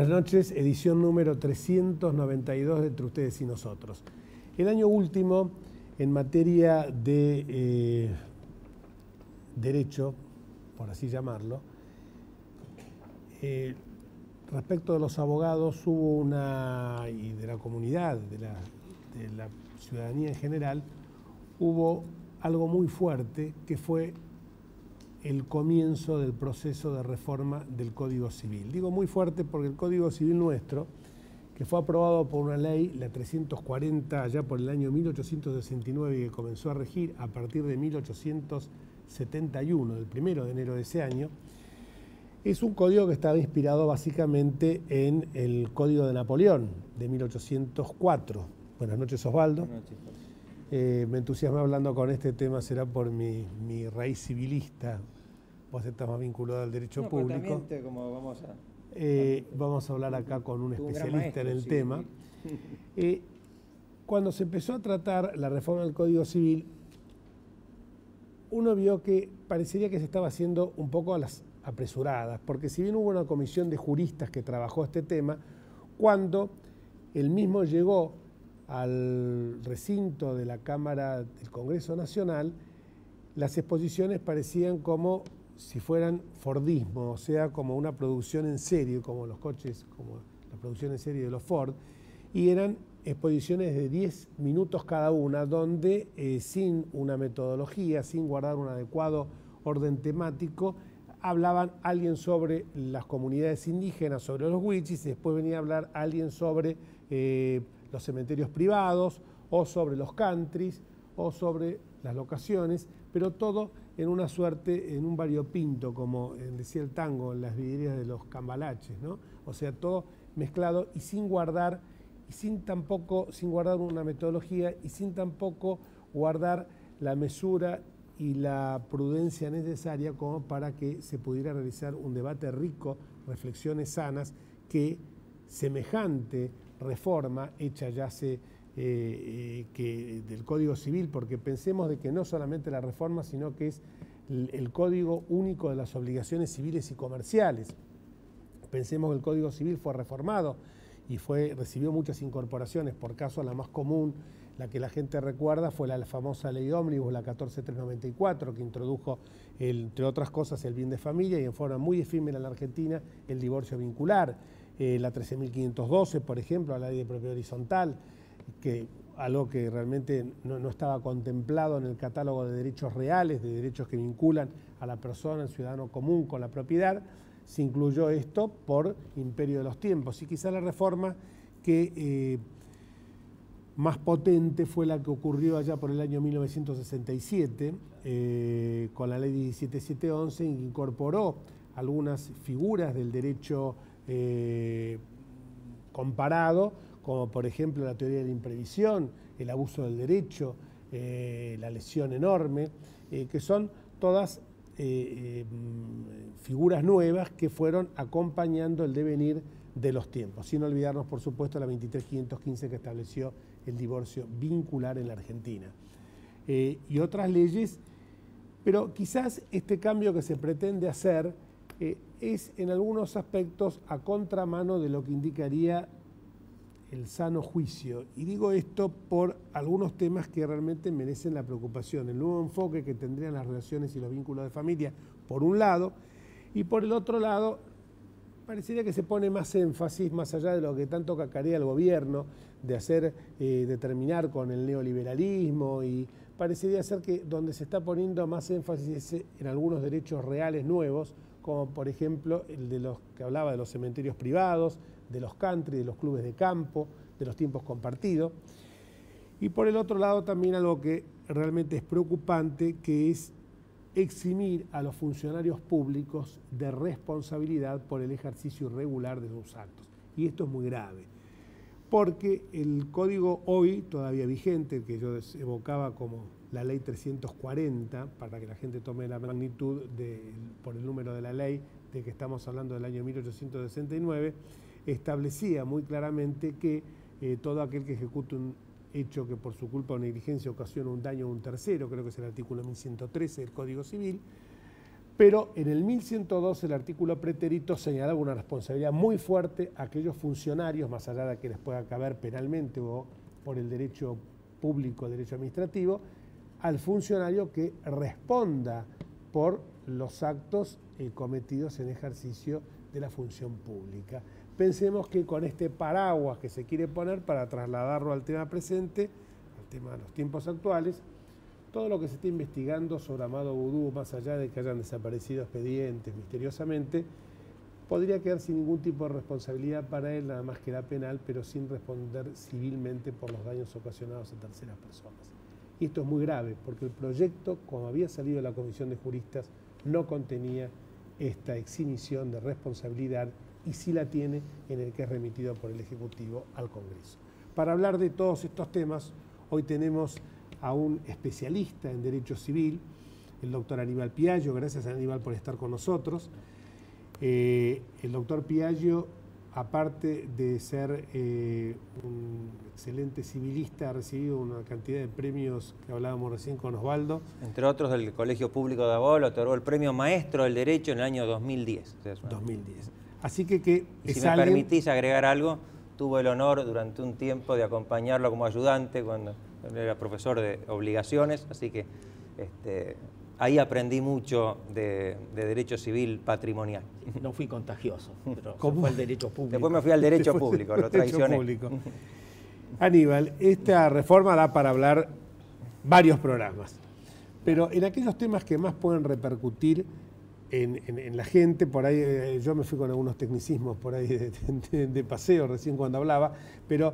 Buenas noches, edición número 392 de Entre Ustedes y Nosotros. El año último, en materia de derecho, por así llamarlo, respecto de los abogados hubo y de la comunidad, de la ciudadanía en general, hubo algo muy fuerte que fue el comienzo del proceso de reforma del Código Civil. Digo muy fuerte porque el Código Civil nuestro, que fue aprobado por una ley, la 340, allá por el año 1869, y que comenzó a regir a partir de 1871, el 1 de enero de ese año, es un código que estaba inspirado básicamente en el Código de Napoleón, de 1804. Buenas noches, Osvaldo. Buenas noches, Jorge. Me entusiasma hablando con este tema, será por mi raíz civilista. Vos estás más vinculado al derecho público. Como vamos a hablar acá con un especialista maestro, en el sí, tema. Cuando se empezó a tratar la reforma del Código Civil, uno vio que parecería que se estaba haciendo un poco a las apresuradas, porque si bien hubo una comisión de juristas que trabajó este tema, cuando el mismo llegó al recinto de la Cámara del Congreso Nacional, las exposiciones parecían como si fueran Fordismo, o sea, como una producción en serie, como los coches, como la producción en serie de los Ford, y eran exposiciones de 10 minutos cada una, donde sin una metodología, sin guardar un adecuado orden temático, hablaban alguien sobre las comunidades indígenas, sobre los wichis, y después venía a hablar alguien sobre los cementerios privados, o sobre los countries, o sobre las locaciones, pero todo en una suerte, en un variopinto, como decía el tango, en las vidrieras de los cambalaches, ¿no? O sea, todo mezclado y sin guardar una metodología y sin tampoco guardar la mesura y la prudencia necesaria como para que se pudiera realizar un debate rico, reflexiones sanas, que semejante reforma hecha ya del Código Civil, porque pensemos de que no solamente la reforma, sino que es el Código Único de las Obligaciones Civiles y Comerciales. Pensemos que el Código Civil fue reformado y recibió muchas incorporaciones. Por caso, la más común, la que la gente recuerda, fue la famosa Ley Ómnibus, la 14394, que introdujo, entre otras cosas, el bien de familia y en forma muy efímera en la Argentina el divorcio vincular. La 13.512, por ejemplo, la Ley de Propiedad Horizontal, algo que realmente no estaba contemplado en el catálogo de derechos reales, de derechos que vinculan a la persona, al ciudadano común con la propiedad. Se incluyó esto por imperio de los tiempos. Y quizá la reforma que más potente fue la que ocurrió allá por el año 1967, con la ley 17711, que incorporó algunas figuras del derecho comparado, como por ejemplo la teoría de la imprevisión, el abuso del derecho, la lesión enorme, que son todas figuras nuevas que fueron acompañando el devenir de los tiempos, sin olvidarnos por supuesto la 23.515 que estableció el divorcio vincular en la Argentina, y otras leyes, pero quizás este cambio que se pretende hacer es en algunos aspectos a contramano de lo que indicaría el sano juicio. Y digo esto por algunos temas que realmente merecen la preocupación. El nuevo enfoque que tendrían las relaciones y los vínculos de familia, por un lado, y por el otro lado, parecería que se pone más énfasis, más allá de lo que tanto cacarea el gobierno, de terminar con el neoliberalismo, y parecería ser que donde se está poniendo más énfasis es en algunos derechos reales nuevos, como por ejemplo el de los que hablaba de los cementerios privados, de los country, de los clubes de campo, de los tiempos compartidos. Y por el otro lado también algo que realmente es preocupante, que es eximir a los funcionarios públicos de responsabilidad por el ejercicio irregular de sus actos. Y esto es muy grave, porque el código hoy todavía vigente, que yo evocaba como la ley 340, para que la gente tome la magnitud por el número de la ley, de que estamos hablando del año 1869, establecía muy claramente que todo aquel que ejecute un hecho que por su culpa o negligencia ocasiona un daño a un tercero, creo que es el artículo 1113 del Código Civil, Pero en el 1112 el artículo pretérito señalaba una responsabilidad muy fuerte a aquellos funcionarios, más allá de que les pueda caber penalmente o por el derecho público, derecho administrativo, al funcionario que responda por los actos cometidos en ejercicio de la función pública. Pensemos que con este paraguas que se quiere poner para trasladarlo al tema presente, al tema de los tiempos actuales, todo lo que se está investigando sobre Amado Boudou, más allá de que hayan desaparecido expedientes misteriosamente, podría quedar sin ningún tipo de responsabilidad para él, nada más que la penal, pero sin responder civilmente por los daños ocasionados a terceras personas. Y esto es muy grave, porque el proyecto, como había salido de la Comisión de Juristas, no contenía esta exhibición de responsabilidad y sí la tiene en el que es remitido por el Ejecutivo al Congreso. Para hablar de todos estos temas, hoy tenemos a un especialista en Derecho Civil, el doctor Aníbal Piaggio. Gracias, Aníbal, por estar con nosotros. El doctor Piaggio, aparte de ser un excelente civilista, ha recibido una cantidad de premios que hablábamos recién con Osvaldo. Entre otros, del Colegio Público de Abogados otorgó el premio Maestro del Derecho en el año 2010. 2010. Así que y si me permitís agregar algo, tuve el honor durante un tiempo de acompañarlo como ayudante cuando era profesor de obligaciones, así que ahí aprendí mucho de derecho civil patrimonial. No fui contagioso, pero fue el derecho público. Después me fui al derecho público, lo traicioné. Aníbal, esta reforma da para hablar varios programas, pero en aquellos temas que más pueden repercutir en la gente, por ahí yo me fui con algunos tecnicismos por ahí de paseo recién cuando hablaba, pero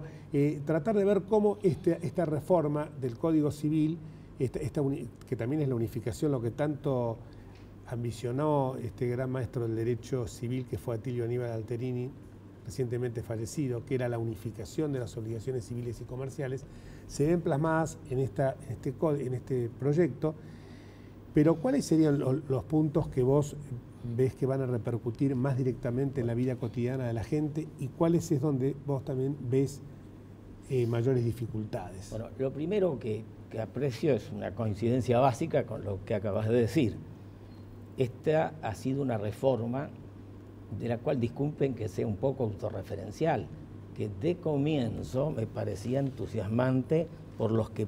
tratar de ver cómo esta reforma del Código Civil, que también es la unificación, lo que tanto ambicionó este gran maestro del derecho civil que fue Atilio Aníbal Alterini, recientemente fallecido, que era la unificación de las obligaciones civiles y comerciales, se ven plasmadas en este proyecto. Pero ¿cuáles serían los puntos que vos ves que van a repercutir más directamente en la vida cotidiana de la gente y cuáles es donde vos también ves mayores dificultades? Bueno, lo primero que aprecio es una coincidencia básica con lo que acabas de decir. Esta ha sido una reforma de la cual, disculpen que sea un poco autorreferencial, que de comienzo me parecía entusiasmante por los que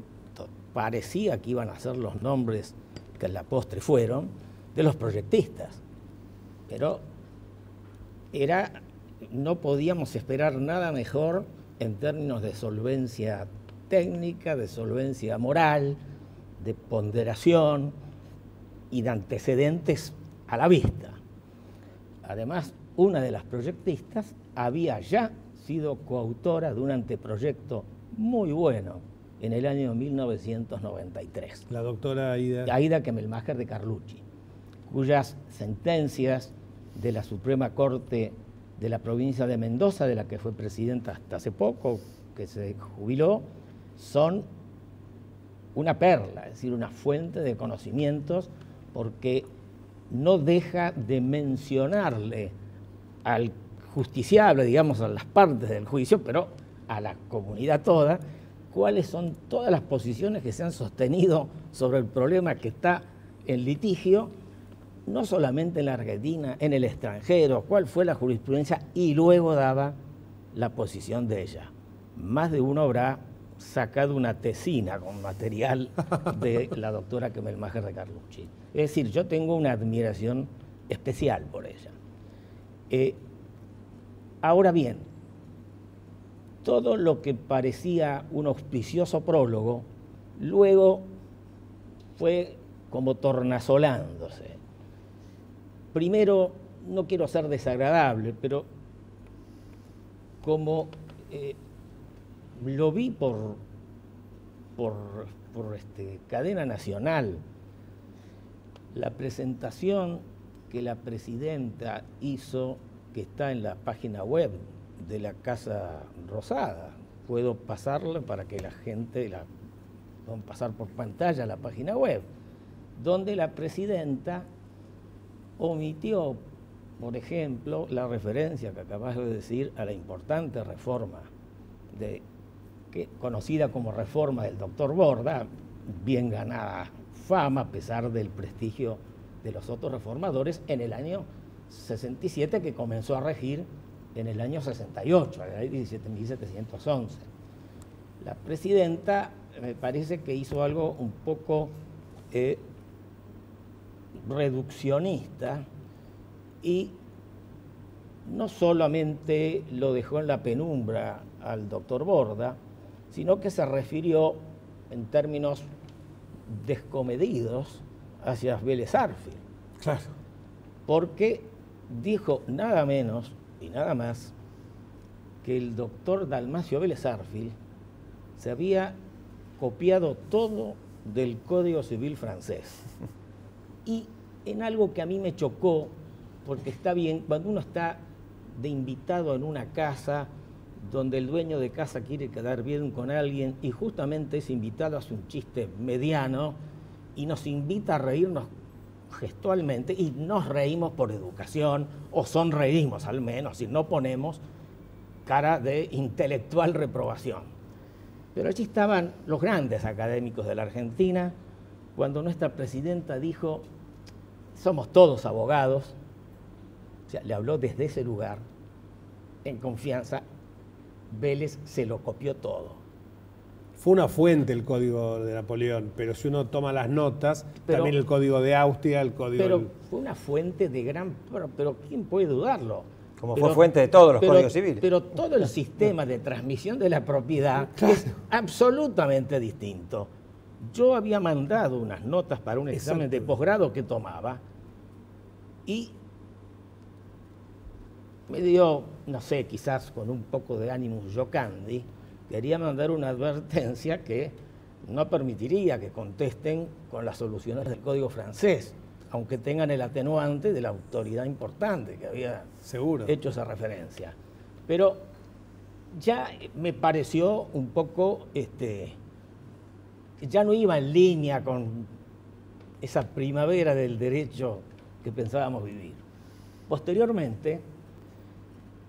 parecía que iban a ser los nombres que en la postre fueron, de los proyectistas. Pero no podíamos esperar nada mejor en términos de solvencia técnica, de solvencia moral, de ponderación y de antecedentes a la vista. Además, una de las proyectistas había ya sido coautora de un anteproyecto muy bueno en el año 1993. La doctora Aida Kemelmacher de Carlucci, cuyas sentencias de la Suprema Corte de la provincia de Mendoza, de la que fue presidenta hasta hace poco, que se jubiló, son una perla, es decir, una fuente de conocimientos, porque no deja de mencionarle al justiciable, digamos, a las partes del juicio, pero a la comunidad toda, cuáles son todas las posiciones que se han sostenido sobre el problema que está en litigio, no solamente en la Argentina, en el extranjero, cuál fue la jurisprudencia, y luego daba la posición de ella. Más de uno habrá sacado una tesina con material de la doctora Kemelmacher de Carlucci. Es decir, yo tengo una admiración especial por ella. Ahora bien, todo lo que parecía un auspicioso prólogo, luego fue como tornasolándose. Primero, no quiero ser desagradable, pero como lo vi por cadena nacional, la presentación que la presidenta hizo, que está en la página web de la Casa Rosada. Puedo pasarla para que la gente pueda pasar por pantalla la página web, donde la presidenta omitió, por ejemplo, la referencia que acabas de decir a la importante reforma conocida como reforma del doctor Borda, bien ganada fama a pesar del prestigio de los otros reformadores en el año 67, que comenzó a regir en el año 68, la ley 17.711. La presidenta me parece que hizo algo un poco reduccionista y no solamente lo dejó en la penumbra al doctor Borda, sino que se refirió en términos descomedidos hacia Vélez Sarsfield. Claro. Porque dijo nada menos y nada más que el doctor Dalmacio Vélez Sarsfield se había copiado todo del Código Civil francés. Y en algo que a mí me chocó, porque está bien, cuando uno está de invitado en una casa donde el dueño de casa quiere quedar bien con alguien y justamente ese invitado hace un chiste mediano y nos invita a reírnos gestualmente y nos reímos por educación o sonreímos al menos y no ponemos cara de intelectual reprobación. Pero allí estaban los grandes académicos de la Argentina cuando nuestra presidenta dijo: somos todos abogados. O sea, le habló desde ese lugar, en confianza. Vélez se lo copió todo. Fue una fuente el Código de Napoleón, pero si uno toma las notas, también el Código de Austria, el Código... Pero fue una fuente de gran... Pero ¿quién puede dudarlo? Como fue fuente de todos los códigos civiles. Pero todo el sistema de transmisión de la propiedad es absolutamente distinto. Yo había mandado unas notas para un examen de posgrado que tomaba y me dio, no sé, quizás con un poco de ánimo yocandi, quería mandar una advertencia que no permitiría que contesten con las soluciones del Código francés, aunque tengan el atenuante de la autoridad importante que había hecho esa referencia. Pero ya me pareció un poco, ya no iba en línea con esa primavera del derecho que pensábamos vivir. Posteriormente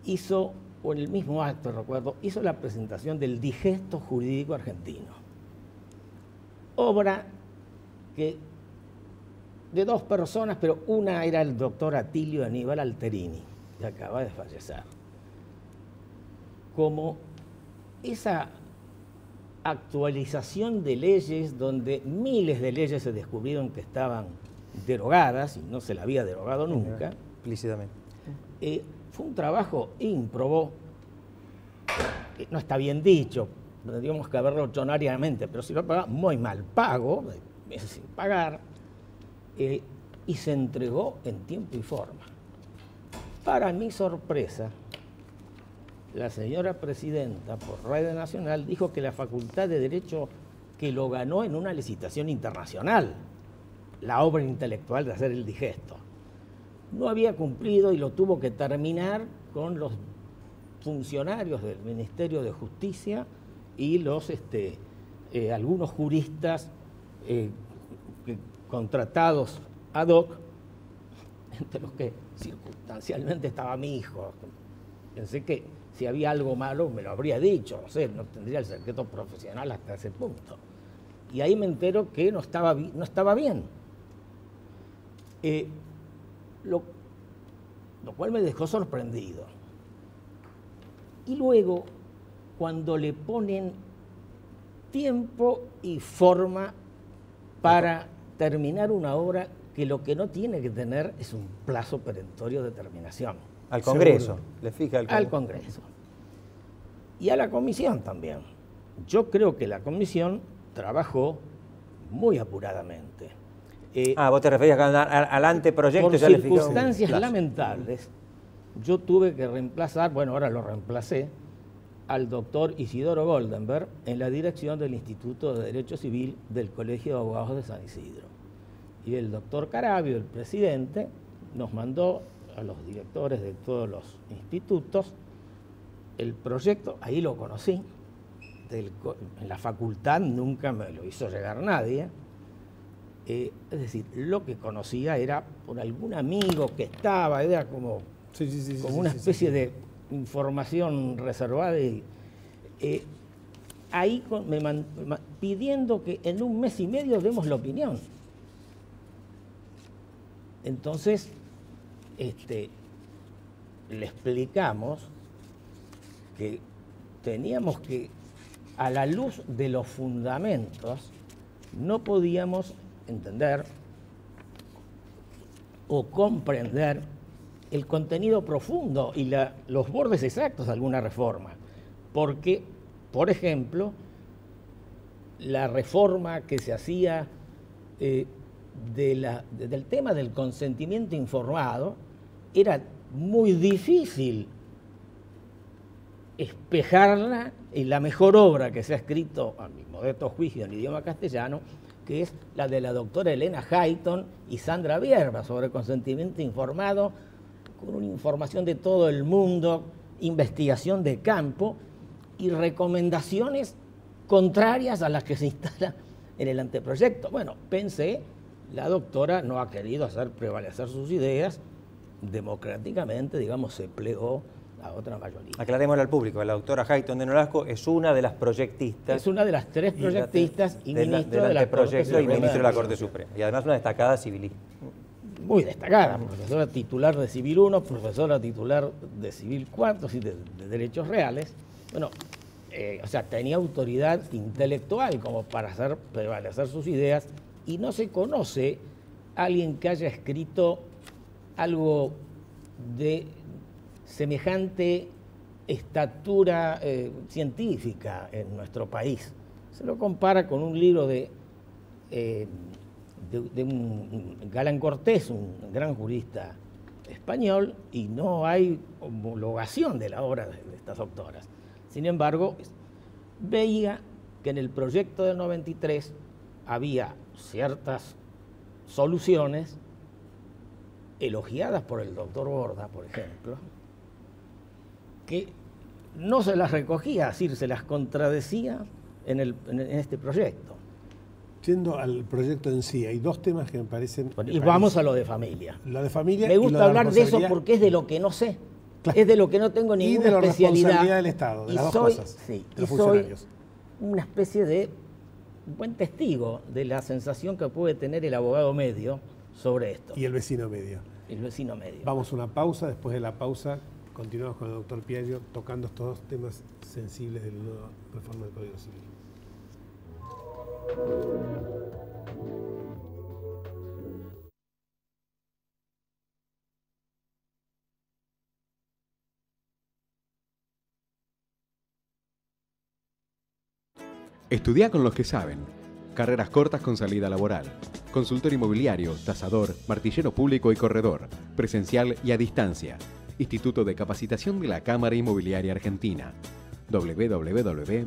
hizo, o en el mismo acto, recuerdo, hizo la presentación del Digesto Jurídico Argentino, obra que de dos personas, pero una era el doctor Atilio Aníbal Alterini, que acaba de fallecer. Como esa actualización de leyes donde miles de leyes se descubrieron que estaban derogadas, y no se la había derogado nunca. Explícitamente. Fue un trabajo ímprobo, no está bien dicho, tendríamos que haberlo hecho honoriamente, pero si lo pagaba muy mal pago, meses sin pagar, y se entregó en tiempo y forma. Para mi sorpresa, la señora presidenta, por Radio Nacional, dijo que la Facultad de Derecho, que lo ganó en una licitación internacional, la obra intelectual de hacer el digesto, no había cumplido y lo tuvo que terminar con los funcionarios del Ministerio de Justicia y los algunos juristas contratados ad hoc, entre los que circunstancialmente estaba mi hijo. Pensé que si había algo malo me lo habría dicho, no sé, no tendría el secreto profesional hasta ese punto. Y ahí me entero que no estaba bien. Lo cual me dejó sorprendido. Y luego, cuando le ponen tiempo y forma para terminar una obra que lo que no tiene que tener es un plazo perentorio de terminación. Al Congreso, le fija al Congreso. Y a la Comisión también. Yo creo que la Comisión trabajó muy apuradamente. Vos te referías al anteproyecto. Por circunstancias lamentables, yo tuve que reemplazar, bueno, ahora lo reemplacé, al doctor Isidoro Goldenberg en la dirección del Instituto de Derecho Civil del Colegio de Abogados de San Isidro. Y el doctor Caravio, el presidente, nos mandó a los directores de todos los institutos el proyecto, ahí lo conocí, en la facultad nunca me lo hizo llegar nadie. Es decir, lo que conocía era por algún amigo que estaba, era como una especie de información reservada. Ahí pidiendo que en un mes y medio demos la opinión. Entonces, le explicamos que teníamos que, a la luz de los fundamentos, no podíamos entender o comprender el contenido profundo y los bordes exactos de alguna reforma. Porque, por ejemplo, la reforma que se hacía del tema del consentimiento informado era muy difícil espejarla en la mejor obra que se ha escrito, a mi modesto juicio, en idioma castellano, que es la de la doctora Elena Hayton y Sandra Bierba sobre consentimiento informado, con una información de todo el mundo, investigación de campo y recomendaciones contrarias a las que se instalan en el anteproyecto. Bueno, pensé, la doctora no ha querido hacer prevalecer sus ideas, democráticamente, digamos, se plegó a otra mayoría. Aclarémosle al público, la doctora Hayton de Nolasco es una de las proyectistas. Es una de las 3 proyectistas y ministro del de la Corte anteproyecto y Suprema. ministro de la Corte Suprema. Y además una destacada civilista. Muy destacada, profesora titular de Civil 1, profesora titular de Civil 4, de Derechos Reales. Bueno, o sea, tenía autoridad intelectual como para hacer prevalecer sus ideas, y no se conoce alguien que haya escrito algo de semejante estatura científica en nuestro país. Se lo compara con un libro de un Galán Cortés, un gran jurista español, y no hay homologación de la obra de estas doctoras. Sin embargo, veía que en el proyecto del 93 había ciertas soluciones elogiadas por el doctor Borda, por ejemplo, que no se las recogía, es decir, se las contradecía en este proyecto. Yendo al proyecto en sí, hay 2 temas que me parecen... Y vamos a lo de familia. Lo de familia. Me gusta hablar de eso porque es de lo que no sé. Claro. Es de lo que no tengo ninguna especialidad. Y de la responsabilidad del Estado, de las 2 cosas. Sí, de los funcionarios. Soy una especie de buen testigo de la sensación que puede tener el abogado medio sobre esto. Y el vecino medio. El vecino medio. Vamos a una pausa, después de la pausa continuamos con el doctor Piaggio tocando estos 2 temas sensibles de la nueva reforma del Código Civil. Estudia con los que saben. Carreras cortas con salida laboral. Consultor inmobiliario, tasador, martillero público y corredor. Presencial y a distancia. Instituto de Capacitación de la Cámara Inmobiliaria Argentina. www.isi.edu.ar.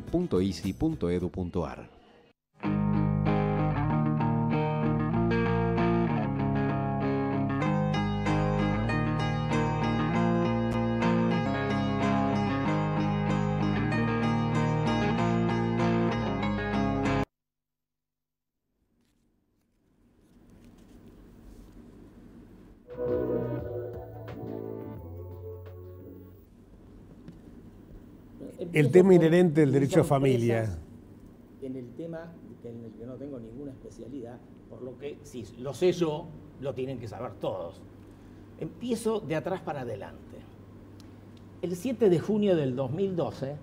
El tema inherente del derecho a familia. En el tema en el que no tengo ninguna especialidad, por lo que si lo sé yo, lo tienen que saber todos. Empiezo de atrás para adelante. El 7 de junio del 2012,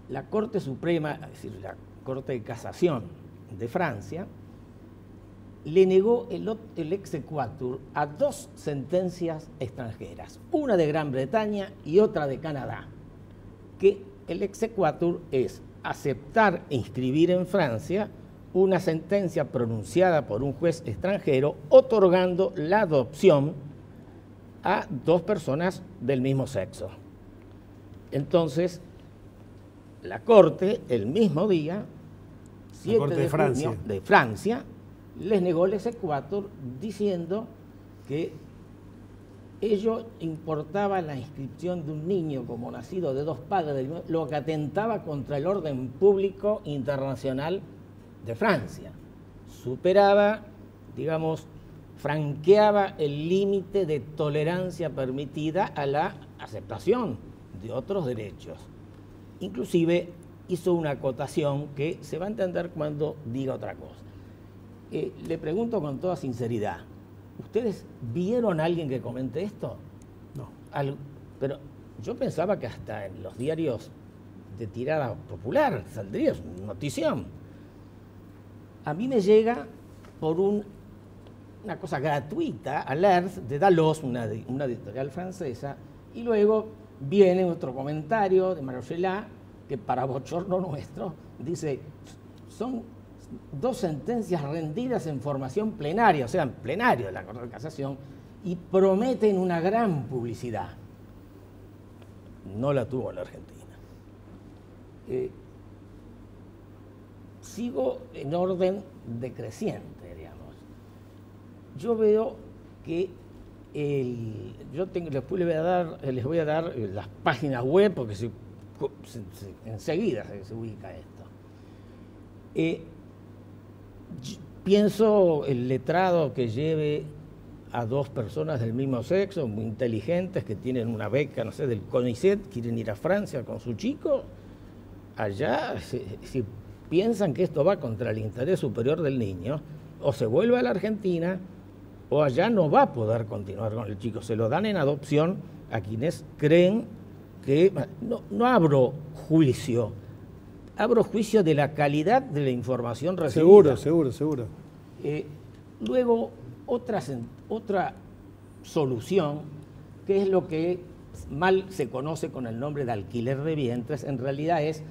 la Corte Suprema, es decir, la Corte de Casación de Francia, le negó el exequatur a 2 sentencias extranjeras, una de Gran Bretaña y otra de Canadá, que el exequatur es aceptar e inscribir en Francia una sentencia pronunciada por un juez extranjero otorgando la adopción a 2 personas del mismo sexo. Entonces, la Corte, el mismo día, 7 de junio, de Francia, les negó el exequatur diciendo que ello importaba la inscripción de un niño como nacido de 2 padres, lo que atentaba contra el orden público internacional de Francia. Superaba, digamos, franqueaba el límite de tolerancia permitida a la aceptación de otros derechos. Inclusive hizo una acotación que se va a entender cuando diga otra cosa. Le pregunto con toda sinceridad, ¿Ustedes vieron a alguien que comente esto? No. Pero yo pensaba que hasta en los diarios de tirada popular saldría notición. A mí me llega por una cosa gratuita, Alert, de Dalloz, una editorial francesa, y luego viene otro comentario de Marochelá, que para bochorno nuestro, dice, son 2 sentencias rendidas en formación plenaria, o sea, en plenario de la Corte de Casación, y prometen una gran publicidad. No la tuvo en la Argentina. Sigo en orden decreciente, digamos. Yo veo que después les voy a dar las páginas web porque enseguida se ubica esto. Pienso el letrado que lleve a 2 personas del mismo sexo, muy inteligentes, que tienen una beca, no sé, del CONICET, quieren ir a Francia con su chico, allá, si piensan que esto va contra el interés superior del niño, o se vuelve a la Argentina, o allá no va a poder continuar con el chico. Se lo dan en adopción a quienes creen que... No abro juicio, abro juicio de la calidad de la información recibida. Seguro. Luego, otra solución, que es lo que mal se conoce con el nombre de alquiler de vientres, en realidad es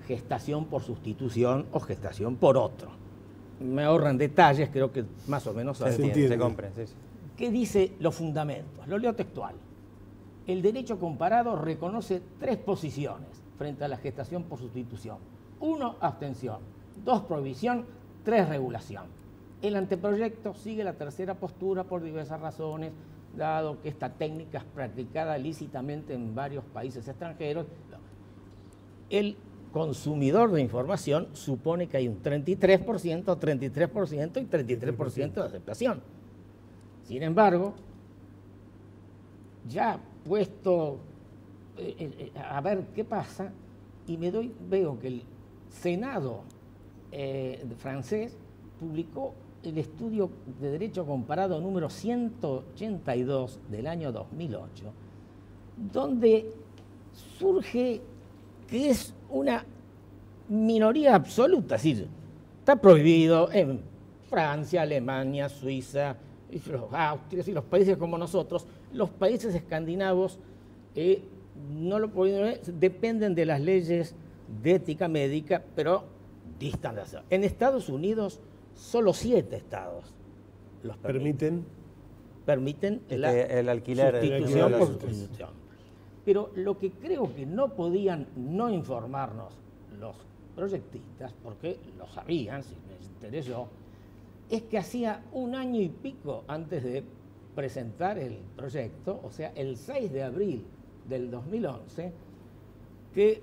gestación por sustitución o gestación por otro. Me ahorran detalles, creo que más o menos se comprende. Sí. ¿Qué dice los fundamentos? Lo leo textual. El derecho comparado reconoce 3 posiciones frente a la gestación por sustitución. 1, abstención. 2, prohibición. 3, regulación. El anteproyecto sigue la tercera postura por diversas razones, dado que esta técnica es practicada lícitamente en varios países extranjeros. El consumidor de información supone que hay un 33% y 33% de aceptación. Sin embargo, ya puesto a ver qué pasa, y veo que el Senado francés publicó el estudio de Derecho Comparado número 182 del año 2008, donde surge que es una minoría absoluta, es decir, está prohibido en Francia, Alemania, Suiza, Austria, y los países como nosotros. Los países escandinavos no lo pueden, dependen de las leyes de ética médica, pero distan de hacerlo. En Estados Unidos, solo 7 estados los permiten el alquiler, sustitución por sustitución. Pero lo que creo que no podían no informarnos los proyectistas, porque lo sabían, si me interesó, es que hacía 1 año y pico antes de presentar el proyecto, o sea, el 6 de abril del 2011, que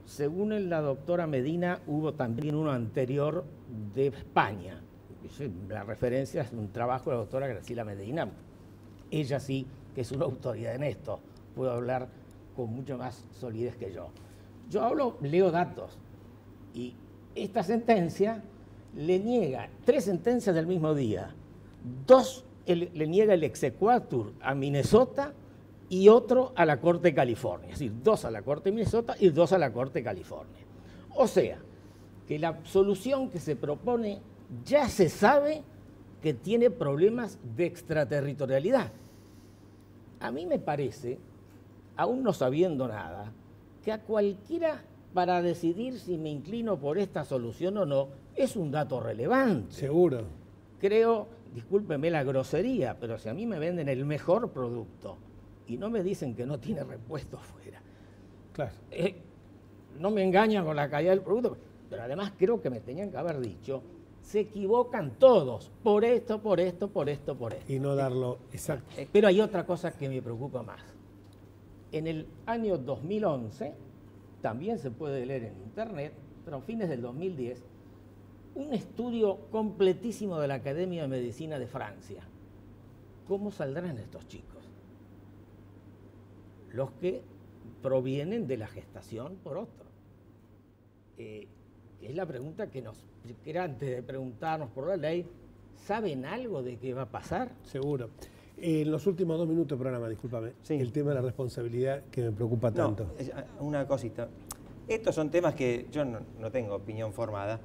según la doctora Medina hubo también uno anterior de España. La referencia es un trabajo de la doctora Graciela Medina. Ella sí que es una autoridad en esto, puedo hablar con mucho más solidez que yo. Yo leo datos, y esta sentencia le niega 3 sentencias del mismo día. 2 le niega el exequatur a Minnesota y otro a la Corte de California. Es decir, 2 a la Corte de Minnesota y 2 a la Corte de California. O sea, que la solución que se propone ya se sabe que tiene problemas de extraterritorialidad. A mí me parece, aún no sabiendo nada, que a cualquiera, para decidir si me inclino por esta solución o no, es un dato relevante. Seguro. Creo, discúlpeme la grosería, pero si a mí me venden el mejor producto y no me dicen que no tiene repuesto fuera, Claro. No me engañan con la calidad del producto, pero además creo que me tenían que haber dicho, se equivocan todos, por esto. Y no darlo exacto. Pero hay otra cosa que me preocupa más. En el año 2011, también se puede leer en internet, pero a fines del 2010, un estudio completísimo de la Academia de Medicina de Francia. ¿Cómo saldrán estos chicos? Los que provienen de la gestación por otro. Es la pregunta que antes de preguntarnos por la ley, ¿saben algo de qué va a pasar? Seguro. En los últimos 2 minutos de programa, discúlpame, Sí. el tema de la responsabilidad que me preocupa tanto. Una cosita. Estos son temas que yo no tengo opinión formada.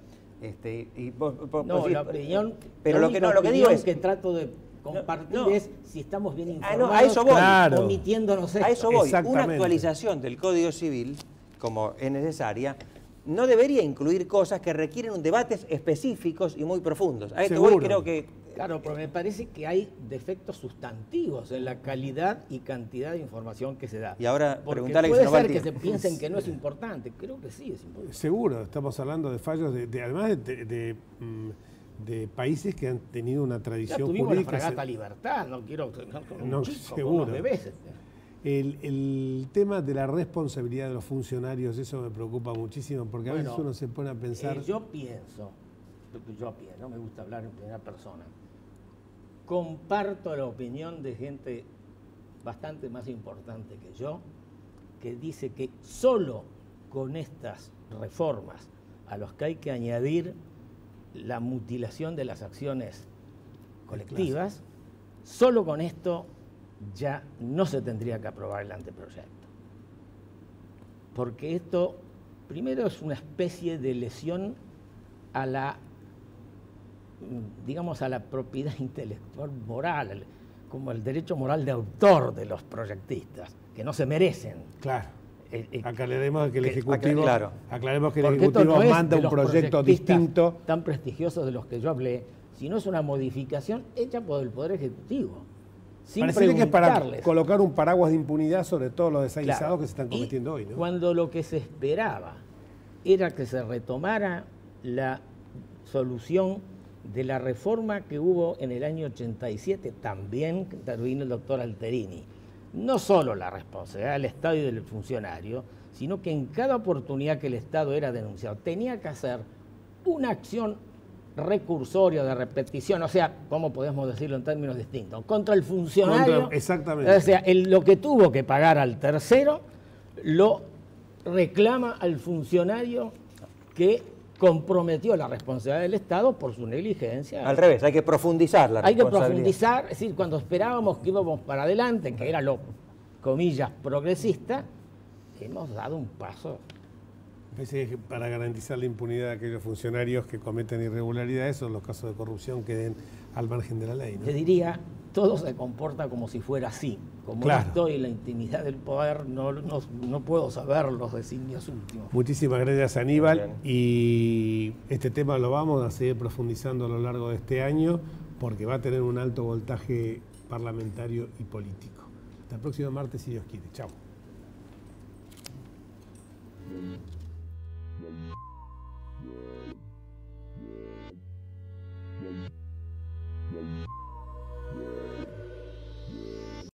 Y vos No, decís, la opinión, pero la lo que única digo opinión es que trato de compartir no. es si estamos bien Ah, informados, no, a eso voy. Claro. omitiéndonos esto. a eso voy. Una Exactamente. actualización del Código Civil, como es necesaria, no debería incluir cosas que requieren un debates específicos y muy profundos. A esto voy, Seguro. creo que Claro, pero me parece que hay defectos sustantivos en la calidad y cantidad de información que se da. Y ahora Porque preguntarle que puede se nos va el ser que se tiempo. piensen que no es importante. Creo que sí es importante. Seguro, estamos hablando de fallos, además de países que han tenido una Ya tradición tuvimos la jurídica. fragata Libertad, no quiero No, un chico, seguro. unos bebés. El tema de la responsabilidad de los funcionarios, eso me preocupa muchísimo, porque a veces Bueno, uno se pone a pensar... Yo pienso, no me gusta hablar en primera persona, comparto la opinión de gente bastante más importante que yo, que dice que solo con estas reformas a los que hay que añadir la mutilación de las acciones colectivas, solo con esto ya no se tendría que aprobar el anteproyecto. Porque esto, primero, es una especie de lesión a la, digamos, a la propiedad intelectual moral, como el derecho moral de autor de los proyectistas, que no se merecen. Claro. Aclaremos que el Ejecutivo, claro. aclaremos que el Porque esto Ejecutivo no es manda de un los proyecto proyectistas distinto. tan prestigiosos de los que yo hablé, sino es una modificación hecha por el Poder Ejecutivo. Sin Parece que es para preguntarles. colocar un paraguas de impunidad sobre todos los desaguisados Claro. que se están cometiendo Y hoy, ¿no? cuando lo que se esperaba era que se retomara la solución de la reforma que hubo en el año 87, también que intervino el doctor Alterini. No solo la responsabilidad del Estado y del funcionario, sino que en cada oportunidad que el Estado era denunciado, tenía que hacer una acción recursoria de repetición, o sea, ¿cómo podemos decirlo en términos distintos? Contra el funcionario. Exactamente. O sea, lo que tuvo que pagar al tercero, lo reclama al funcionario que comprometió la responsabilidad del Estado por su negligencia. al revés, hay que profundizar la Hay que responsabilidad. profundizar, es decir, cuando esperábamos que íbamos para adelante, que era lo, comillas, progresista, hemos dado un paso. Parece que para garantizar la impunidad de aquellos funcionarios que cometen irregularidades o los casos de corrupción queden al margen de la ley, ¿no? Te diría, todo se comporta como si fuera así. Como Claro. no estoy en la intimidad del poder, no puedo saber los designios últimos. Muchísimas gracias, Aníbal. Muy bien. Y este tema lo vamos a seguir profundizando a lo largo de este año porque va a tener un alto voltaje parlamentario y político. Hasta el próximo martes, si Dios quiere. Chao. Yeah.